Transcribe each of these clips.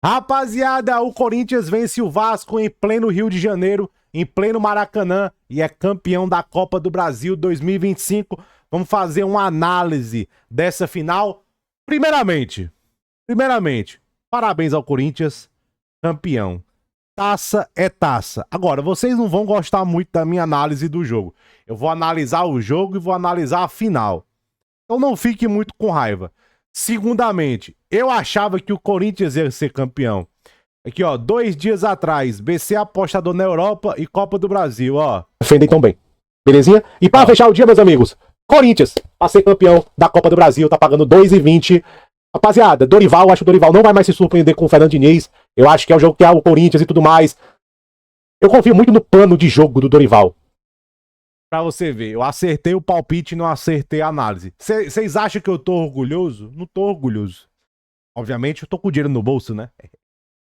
Rapaziada, o Corinthians vence o Vasco em pleno Rio de Janeiro, em pleno Maracanã, e é campeão da Copa do Brasil 2025. Vamos fazer uma análise dessa final. Primeiramente, parabéns ao Corinthians, campeão. Taça é taça. Agora, vocês não vão gostar muito da minha análise do jogo. Eu vou analisar o jogo e vou analisar a final. Então não fique muito com raiva. Segundamente, eu achava que o Corinthians ia ser campeão. Aqui, ó, 2 dias atrás, BC apostador na Europa e Copa do Brasil, ó. Defendem tão bem. Belezinha? E para fechar o dia, meus amigos, Corinthians, pra ser campeão da Copa do Brasil, tá pagando 2,20. Rapaziada, Dorival, acho que o Dorival não vai mais se surpreender com o Fernando Diniz. Eu acho que é o jogo que é o Corinthians e tudo mais. Eu confio muito no plano de jogo do Dorival. Pra você ver, eu acertei o palpite e não acertei a análise. Vocês acham que eu tô orgulhoso? Não tô orgulhoso. Obviamente, eu tô com o dinheiro no bolso, né?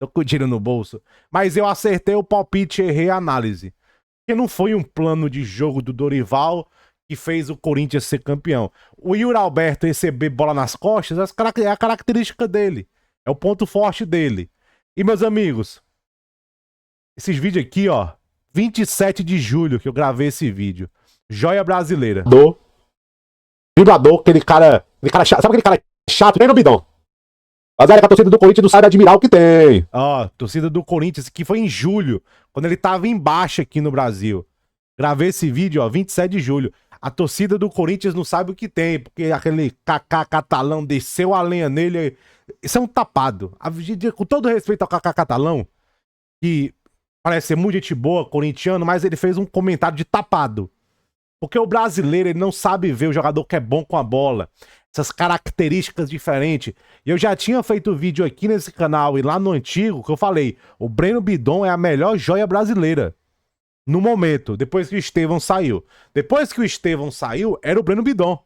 Tô com o dinheiro no bolso. Mas eu acertei o palpite e errei a análise. Porque não foi um plano de jogo do Dorival que fez o Corinthians ser campeão. O Yuri Alberto receber bola nas costas é a característica dele. É o ponto forte dele. E, meus amigos, esses vídeos aqui, ó, 27 de julho que eu gravei esse vídeo. Joia brasileira. Vibrador, aquele cara chato. Sabe aquele cara chato? Tem no bidão. Mas olha que a torcida do Corinthians não sabe admirar o que tem. Ó, torcida do Corinthians, que foi em julho, quando ele tava em baixa aqui no Brasil. Gravei esse vídeo, ó, 27 de julho. A torcida do Corinthians não sabe o que tem, porque aquele Kaká catalão desceu a lenha nele. Isso é um tapado. Com todo respeito ao Kaká catalão, que parece ser muito gente boa, corintiano, mas ele fez um comentário de tapado. Porque o brasileiro, ele não sabe ver o jogador que é bom com a bola. Essas características diferentes. E eu já tinha feito vídeo aqui nesse canal e lá no antigo que eu falei, o Breno Bidon é a melhor joia brasileira. No momento, depois que o Estevão saiu. Depois que o Estevão saiu, era o Breno Bidon.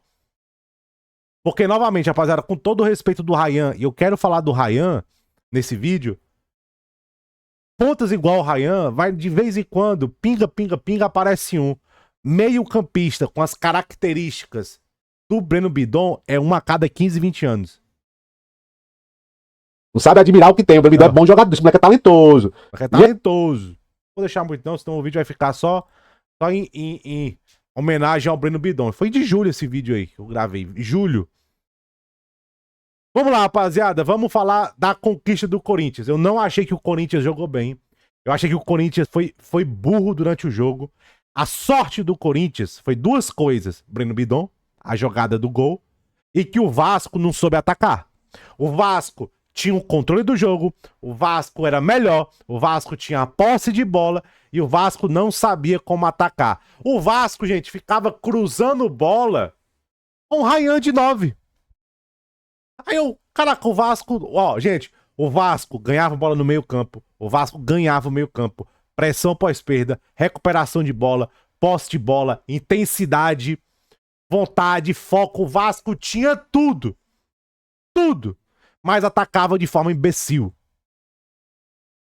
Porque, novamente, rapaziada, com todo o respeito do Ryan, e eu quero falar do Ryan nesse vídeo, pontas igual o Ryan, vai de vez em quando, pinga, aparece um. Meio campista com as características do Breno Bidon é uma a cada 15, 20 anos. Não sabe admirar o que tem. O Breno Bidon é bom jogador, esse moleque é talentoso. É talentoso. Não vou deixar muito não, senão o vídeo vai ficar só em homenagem ao Breno Bidon. Foi de julho esse vídeo aí que eu gravei. Julho. Vamos lá, rapaziada. Vamos falar da conquista do Corinthians. Eu não achei que o Corinthians jogou bem. Eu achei que o Corinthians foi burro durante o jogo. A sorte do Corinthians foi duas coisas. Breno Bidon, a jogada do gol, e que o Vasco não soube atacar. O Vasco tinha o controle do jogo, o Vasco era melhor, o Vasco tinha a posse de bola e o Vasco não sabia como atacar. O Vasco, gente, ficava cruzando bola com o Ryan de 9. Aí eu, caraca, o Vasco, ó, gente, o Vasco ganhava bola no meio campo, o Vasco ganhava o meio campo, pressão pós-perda, recuperação de bola, posse de bola, intensidade, vontade, foco. O Vasco tinha tudo. Tudo. Mas atacava de forma imbecil.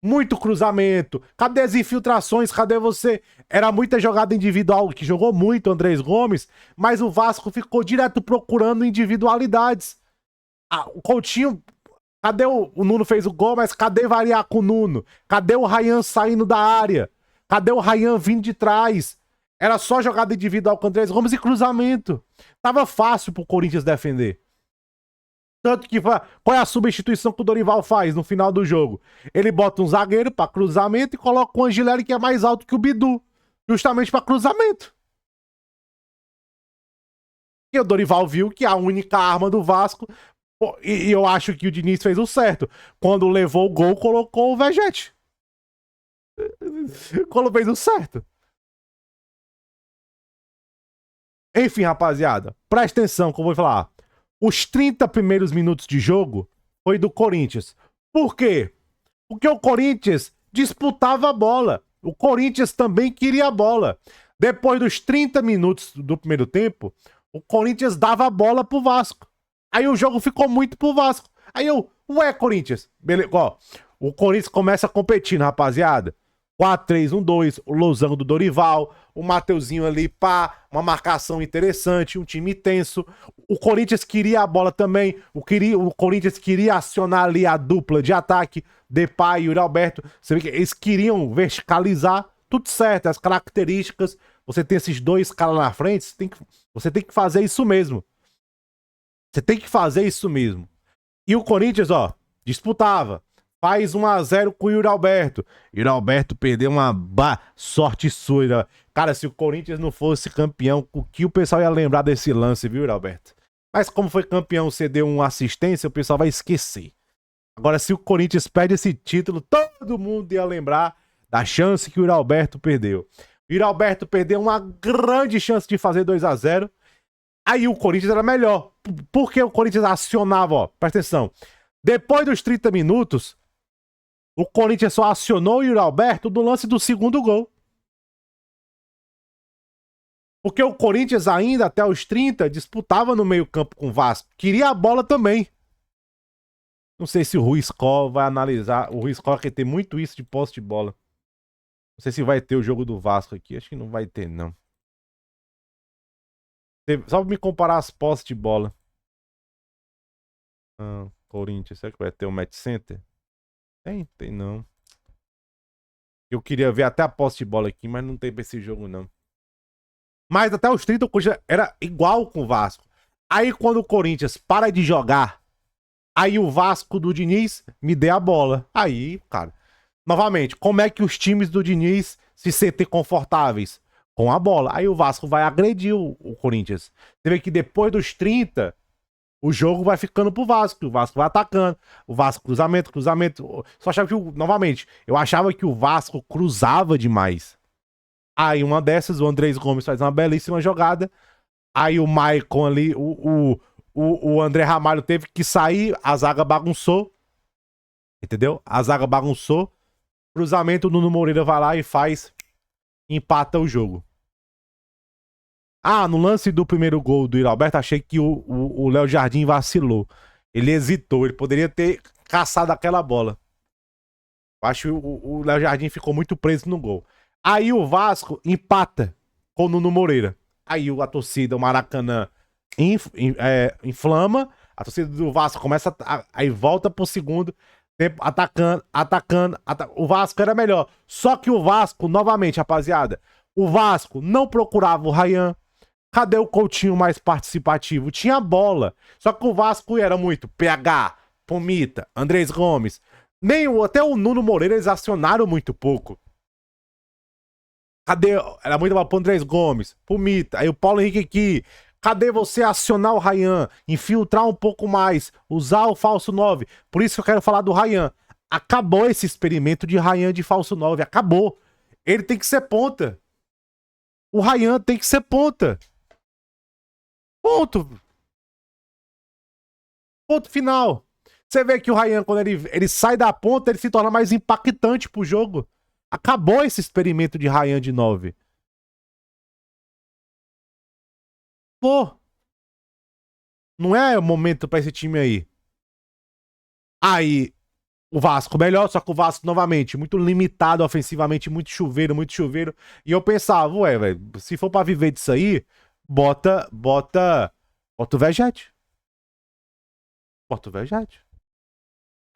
Muito cruzamento. Cadê as infiltrações? Cadê você? Era muita jogada individual, que jogou muito o Andrés Gomes, mas o Vasco ficou direto procurando individualidades. O Coutinho... Cadê o Nuno fez o gol, mas cadê variar com o Nuno? Cadê o Ryan saindo da área? Cadê o Ryan vindo de trás? Era só jogada individual com o Andrés Gomes e cruzamento. Tava fácil pro Corinthians defender. Tanto que, qual é a substituição que o Dorival faz no final do jogo? Ele bota um zagueiro pra cruzamento e coloca o Angileri, que é mais alto que o Bidu. Justamente pra cruzamento. E o Dorival viu que a única arma do Vasco... E eu acho que o Diniz fez o certo. Quando levou o gol, colocou o Vegete. Quando fez o certo. Enfim, rapaziada, presta atenção que eu vou falar. Os 30 primeiros minutos de jogo foi do Corinthians. Por quê? Porque o Corinthians disputava a bola. O Corinthians também queria a bola. Depois dos 30 minutos do primeiro tempo, o Corinthians dava a bola pro Vasco. Aí o jogo ficou muito pro Vasco. Aí eu, ué, Corinthians, beleza, ó, o Corinthians começa competindo, rapaziada. 4-3-1-2, o losango do Dorival, o Mateuzinho ali, pá, uma marcação interessante, um time tenso. O Corinthians queria a bola também, o Corinthians queria acionar ali a dupla de ataque, Depay e Yuri Alberto. Você vê que eles queriam verticalizar, tudo certo, as características. Você tem esses dois caras na frente, você tem que fazer isso mesmo. Você tem que fazer isso mesmo. E o Corinthians, ó, disputava. Faz 1-0 com o Yuri Alberto. Yuri Alberto perdeu uma sorte sua. Cara, se o Corinthians não fosse campeão, o que o pessoal ia lembrar desse lance, viu, Yuri Alberto? Mas como foi campeão, você deu uma assistência, o pessoal vai esquecer. Agora, se o Corinthians perde esse título, todo mundo ia lembrar da chance que o Yuri Alberto perdeu. O Yuri Alberto perdeu uma grande chance de fazer 2-0. Aí o Corinthians era melhor. Porque o Corinthians acionava, ó, presta atenção. Depois dos 30 minutos, o Corinthians só acionou o Yuri Alberto no lance do segundo gol. Porque o Corinthians ainda, até os 30, disputava no meio campo com o Vasco. Queria a bola também. Não sei se o Rui Skol vai analisar. O Rui Skol que tem muito isso de posse de bola. Não sei se vai ter o jogo do Vasco aqui. Acho que não vai ter, não. Só pra me comparar as posses de bola. Corinthians, será que vai ter o match center? Tem não. Eu queria ver até a posse de bola aqui, mas não tem pra esse jogo, não. Mas até os 30 o Corinthians era igual com o Vasco. Aí quando o Corinthians para de jogar, aí o Vasco do Diniz me dê a bola. Aí, cara, novamente, como é que os times do Diniz se sentem confortáveis? Com a bola. Aí o Vasco vai agredir o Corinthians. Você vê que depois dos 30, o jogo vai ficando pro Vasco. O Vasco vai atacando. O Vasco, cruzamento. Só achava que, novamente, eu achava que o Vasco cruzava demais. Aí uma dessas, o Andrés Gomes faz uma belíssima jogada. Aí o Maicon ali, o André Ramalho teve que sair, a zaga bagunçou. Entendeu? A zaga bagunçou. Cruzamento, o Nuno Moreira vai lá e faz. Empata o jogo. No lance do primeiro gol do Yuri Alberto, achei que o Léo Jardim vacilou. Ele hesitou, ele poderia ter caçado aquela bola. Acho que o Léo Jardim ficou muito preso no gol. Aí o Vasco empata com o Nuno Moreira. Aí a torcida, o Maracanã, inflama. A torcida do Vasco começa aí volta pro segundo tempo atacando. O Vasco era melhor. Só que o Vasco, novamente, rapaziada, o Vasco não procurava o Ryan. Cadê o Coutinho mais participativo? Tinha bola. Só que o Vasco era muito PH, Pomita, Andrés Gomes. Até o Nuno Moreira eles acionaram muito pouco. Cadê? Era muito pro Andrés Gomes, Pomita. Aí o Paulo Henrique aqui. Cadê você acionar o Ryan? Infiltrar um pouco mais. Usar o falso 9. Por isso que eu quero falar do Ryan. Acabou esse experimento de Ryan de falso 9. Acabou. Ele tem que ser ponta. O Ryan tem que ser ponta. Ponto. Ponto final. Você vê que o Ryan, quando ele sai da ponta, ele se torna mais impactante pro jogo. Acabou esse experimento de Ryan de 9. Pô. Não é o momento pra esse time aí. Aí, o Vasco melhor, só que o Vasco, novamente, muito limitado ofensivamente, muito chuveiro. E eu pensava, velho, se for pra viver disso aí, bota o Vegete. Bota o Vegete.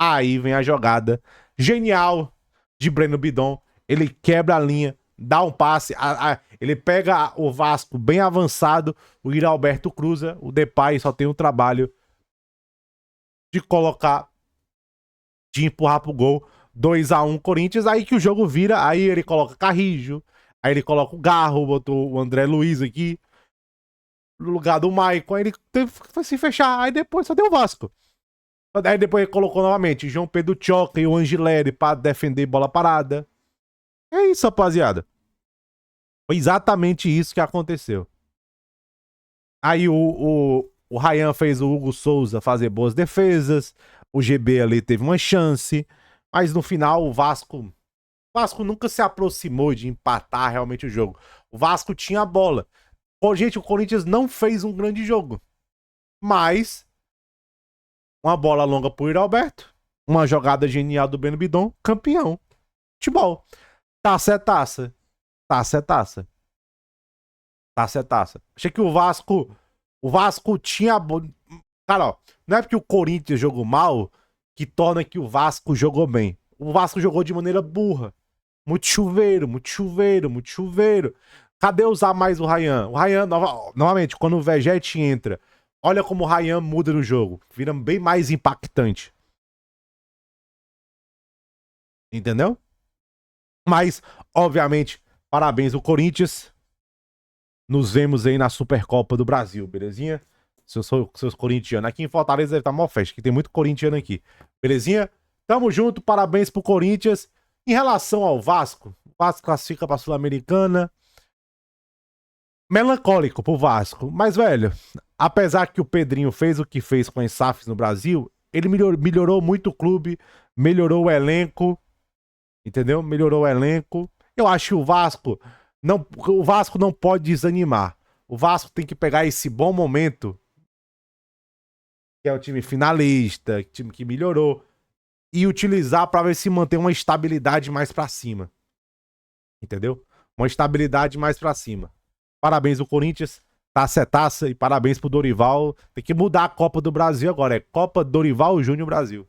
Aí vem a jogada genial de Breno Bidon. Ele quebra a linha, dá um passe. Ele pega o Vasco bem avançado. O Yuri Alberto cruza. O Depay só tem o trabalho de colocar, de empurrar pro gol. 2-1 Corinthians. Aí que o jogo vira. Aí ele coloca Carrijo. Aí ele coloca o Garro. Botou o André Luiz aqui no lugar do Maicon. Aí ele foi se fechar. Aí depois só deu o Vasco. Aí depois ele colocou novamente João Pedro Choca e o Angileri pra defender bola parada. É isso, rapaziada. Foi exatamente isso que aconteceu. Aí o Ryan fez o Hugo Souza fazer boas defesas. O GB ali teve uma chance. Mas no final o Vasco nunca se aproximou de empatar realmente o jogo. O Vasco tinha a bola. Gente, o Corinthians não fez um grande jogo. Mas uma bola longa pro Yuri Alberto. Uma jogada genial do Breno Bidon. Campeão. Futebol. Taça é taça. Taça é taça. Taça é taça. Achei que o Vasco. O Vasco tinha. Cara, ó, não é porque o Corinthians jogou mal que torna que o Vasco jogou bem. O Vasco jogou de maneira burra. Muito chuveiro, muito chuveiro, muito chuveiro. Cadê usar mais o Ryan? O Ryan, novamente, quando o Vegete entra, olha como o Ryan muda no jogo. Vira bem mais impactante. Entendeu? Mas, obviamente, parabéns ao Corinthians. Nos vemos aí na Supercopa do Brasil, belezinha? Seus corintianos. Aqui em Fortaleza deve estar mó festa, que tem muito corintiano aqui. Belezinha? Tamo junto, parabéns pro Corinthians. Em relação ao Vasco, o Vasco classifica pra Sul-Americana. Melancólico pro Vasco. Mas, velho, apesar que o Pedrinho fez o que fez com as SAFs no Brasil, ele melhorou muito o clube, melhorou o elenco, entendeu? Melhorou o elenco. Eu acho que o Vasco não pode desanimar. O Vasco tem que pegar esse bom momento, que é o time finalista, time que melhorou, e utilizar para ver se mantém uma estabilidade mais para cima. Entendeu? Uma estabilidade mais para cima. Parabéns ao Corinthians, taça é taça, e parabéns pro Dorival. Tem que mudar a Copa do Brasil agora, é Copa Dorival Júnior Brasil.